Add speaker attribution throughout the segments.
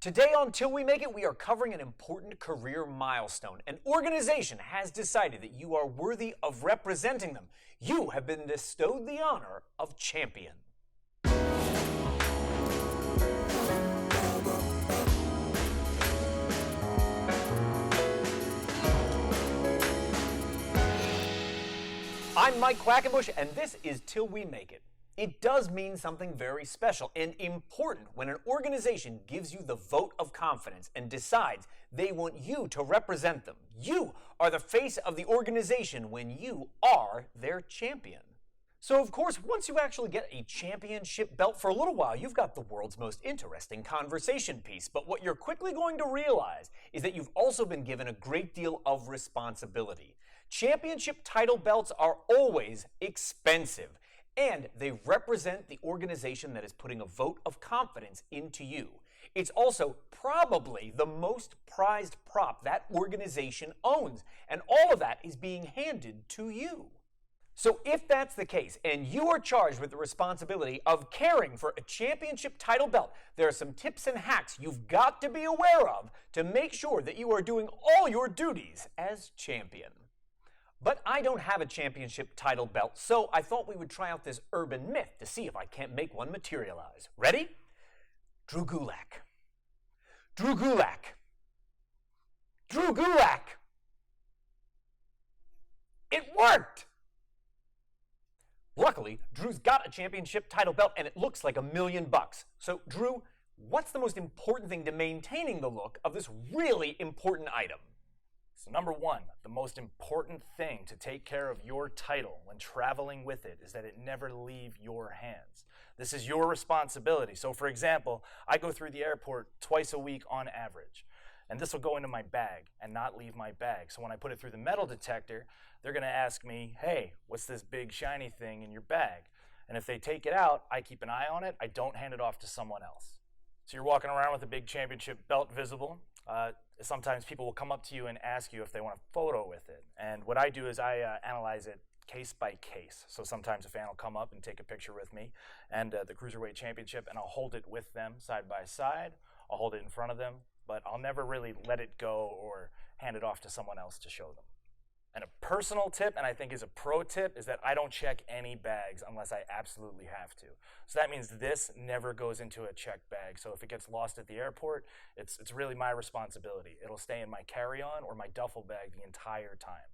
Speaker 1: Today on Till We Make It, we are covering an important career milestone. An organization has decided that you are worthy of representing them. You have been bestowed the honor of champion. I'm Mike Quackenbush, and this is Till We Make It. It does mean something very special and important when an organization gives you the vote of confidence and decides they want you to represent them. You are the face of the organization when you are their champion. So of course, once you actually get a championship belt, for a little while you've got the world's most interesting conversation piece. But what you're quickly going to realize is that you've also been given a great deal of responsibility. Championship title belts are always expensive, and they represent the organization that is putting a vote of confidence into you. It's also probably the most prized prop that organization owns, and all of that is being handed to you. So if that's the case, and you are charged with the responsibility of caring for a championship title belt, there are some tips and hacks you've got to be aware of to make sure that you are doing all your duties as champion. But I don't have a championship title belt, so I thought we would try out this urban myth to see if I can't make one materialize. Ready? Drew Gulak. Drew Gulak. Drew Gulak. It worked! Luckily, Drew's got a championship title belt and it looks like $1 million. So, Drew, what's the most important thing to maintaining the look of this really important item?
Speaker 2: So number one, the most important thing to take care of your title when traveling with it is that it never leave your hands. This is your responsibility. So for example, I go through the airport twice a week on average, and this will go into my bag and not leave my bag. So when I put it through the metal detector, they're gonna ask me, hey, what's this big shiny thing in your bag? And if they take it out, I keep an eye on it. I don't hand it off to someone else. So you're walking around with a big championship belt visible. Sometimes people will come up to you and ask you if they want a photo with it. And what I do is I analyze it case by case. So sometimes a fan will come up and take a picture with me and the Cruiserweight Championship, and I'll hold it with them side by side. I'll hold it in front of them, but I'll never really let it go or hand it off to someone else to show them. And a personal tip, and I think is a pro tip, is that I don't check any bags unless I absolutely have to. So that means this never goes into a checked bag. So if it gets lost at the airport, it's really my responsibility. It'll stay in my carry-on or my duffel bag the entire time.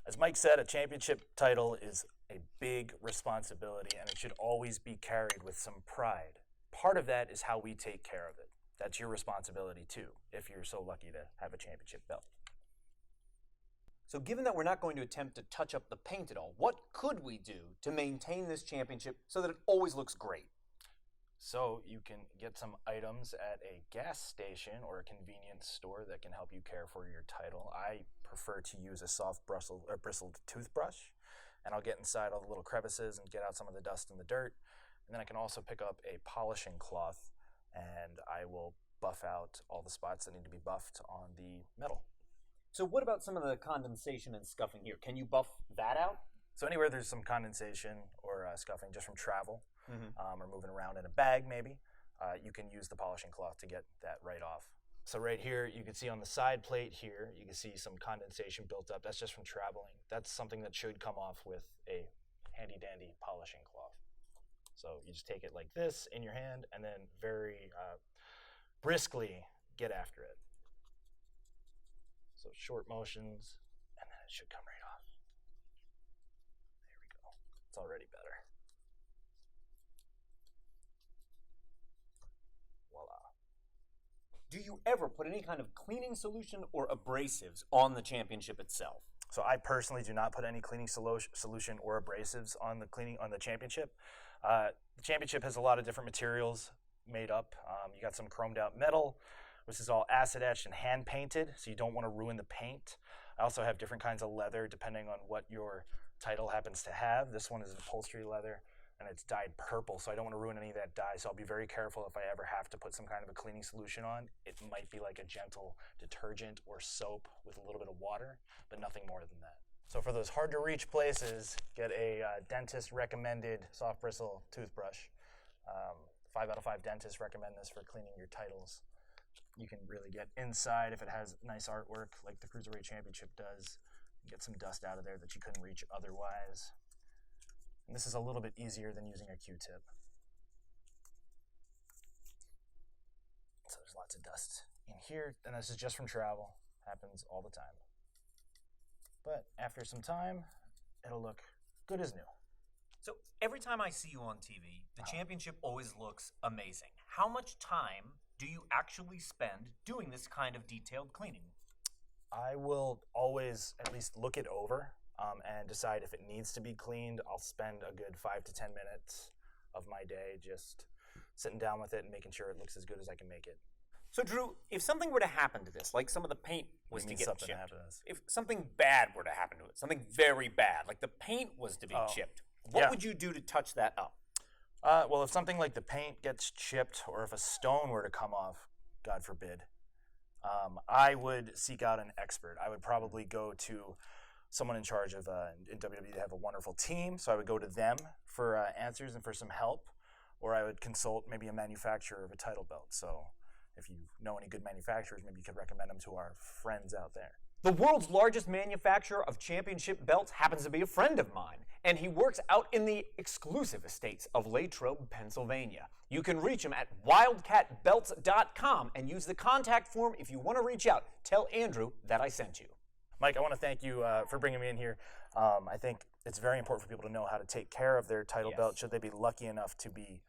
Speaker 2: As Mike said, a championship title is a big responsibility, and it should always be carried with some pride. Part of that is how we take care of it. That's your responsibility too, if you're so lucky to have a championship belt.
Speaker 1: So given that we're not going to attempt to touch up the paint at all, what could we do to maintain this championship so that it always looks great?
Speaker 2: So you can get some items at a gas station or a convenience store that can help you care for your title. I prefer to use a soft bristled toothbrush, and I'll get inside all the little crevices and get out some of the dust and the dirt. And then I can also pick up a polishing cloth, and I will buff out all the spots that need to be buffed on the metal.
Speaker 1: So what about some of the condensation and scuffing here? Can you buff that out?
Speaker 2: So anywhere there's some condensation or scuffing just from travel or moving around in a bag maybe, you can use the polishing cloth to get that right off. So right here, you can see on the side plate here, you can see some condensation built up. That's just from traveling. That's something that should come off with a handy dandy polishing cloth. So you just take it like this in your hand and then very briskly get after it. So short motions, and then it should come right off. There we go. It's already better. Voila.
Speaker 1: Do you ever put any kind of cleaning solution or abrasives on the championship itself?
Speaker 2: So I personally do not put any cleaning solution or abrasives on the championship. The championship has a lot of different materials made up. You got some chromed out metal. This is all acid etched and hand painted, so you don't want to ruin the paint. I also have different kinds of leather depending on what your title happens to have. This one is upholstery leather, and it's dyed purple, so I don't want to ruin any of that dye, so I'll be very careful if I ever have to put some kind of a cleaning solution on. It might be like a gentle detergent or soap with a little bit of water, but nothing more than that. So for those hard to reach places, get a dentist recommended soft bristle toothbrush. 5 out of 5 dentists recommend this for cleaning your titles. You can really get inside if it has nice artwork like the Cruiserweight Championship does. Get some dust out of there that you couldn't reach otherwise. And this is a little bit easier than using a Q-tip. So there's lots of dust in here, and this is just from travel. Happens all the time. But after some time, it'll look good as new.
Speaker 1: So every time I see you on TV, the championship always looks amazing. How much time do you actually spend doing this kind of detailed cleaning?
Speaker 2: I will always at least look it over and decide if it needs to be cleaned. I'll spend a good 5 to 10 minutes of my day just sitting down with it and making sure it looks as good as I can make it.
Speaker 1: So Drew, if something were to happen to this, like some of the paint was to get chipped,
Speaker 2: happen to this?
Speaker 1: if something bad were to happen to it, something very bad, like the paint was to be chipped, what would you do to touch that up?
Speaker 2: Well, if something like the paint gets chipped or if a stone were to come off, God forbid, I would seek out an expert. I would probably go to someone in charge of, in WWE, they have a wonderful team, so I would go to them for answers and for some help, or I would consult maybe a manufacturer of a title belt. So if you know any good manufacturers, maybe you could recommend them to our friends out there.
Speaker 1: The world's largest manufacturer of championship belts happens to be a friend of mine, and he works out in the exclusive estates of Latrobe, Pennsylvania. You can reach him at wildcatbelts.com and use the contact form if you want to reach out. Tell Andrew that I sent you.
Speaker 2: Mike, I want to thank you for bringing me in here. I think it's very important for people to know how to take care of their title belt should they be lucky enough to be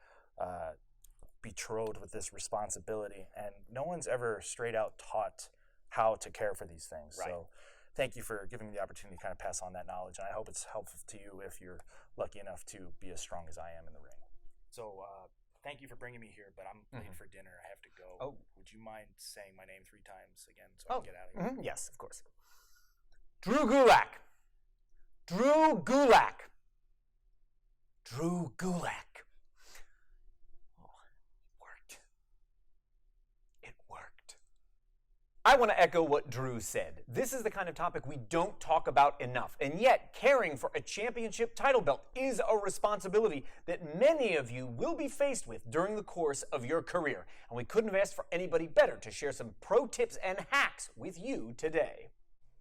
Speaker 2: betrothed with this responsibility. And no one's ever straight out taught how to care for these things.
Speaker 1: Right.
Speaker 2: So thank you for giving me the opportunity to kind of pass on that knowledge. And I hope it's helpful to you if you're lucky enough to be as strong as I am in the ring. So thank you for bringing me here, but I'm late for dinner. I have to go.
Speaker 1: Oh.
Speaker 2: Would you mind saying my name 3 times again so I can get out of here?
Speaker 1: Yes, of course. Drew Gulak. Drew Gulak. Drew Gulak. Oh, it worked. It worked. I want to echo what Drew said. This is the kind of topic we don't talk about enough, and yet caring for a championship title belt is a responsibility that many of you will be faced with during the course of your career, and we couldn't have asked for anybody better to share some pro tips and hacks with you today.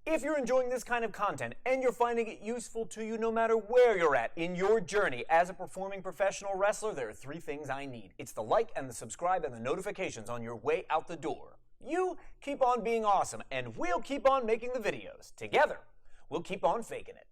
Speaker 1: If you're enjoying this kind of content and you're finding it useful to you no matter where you're at in your journey as a performing professional wrestler, there are 3 things I need. It's the like and the subscribe and the notifications on your way out the door. You keep on being awesome and we'll keep on making the videos. Together, we'll keep on faking it.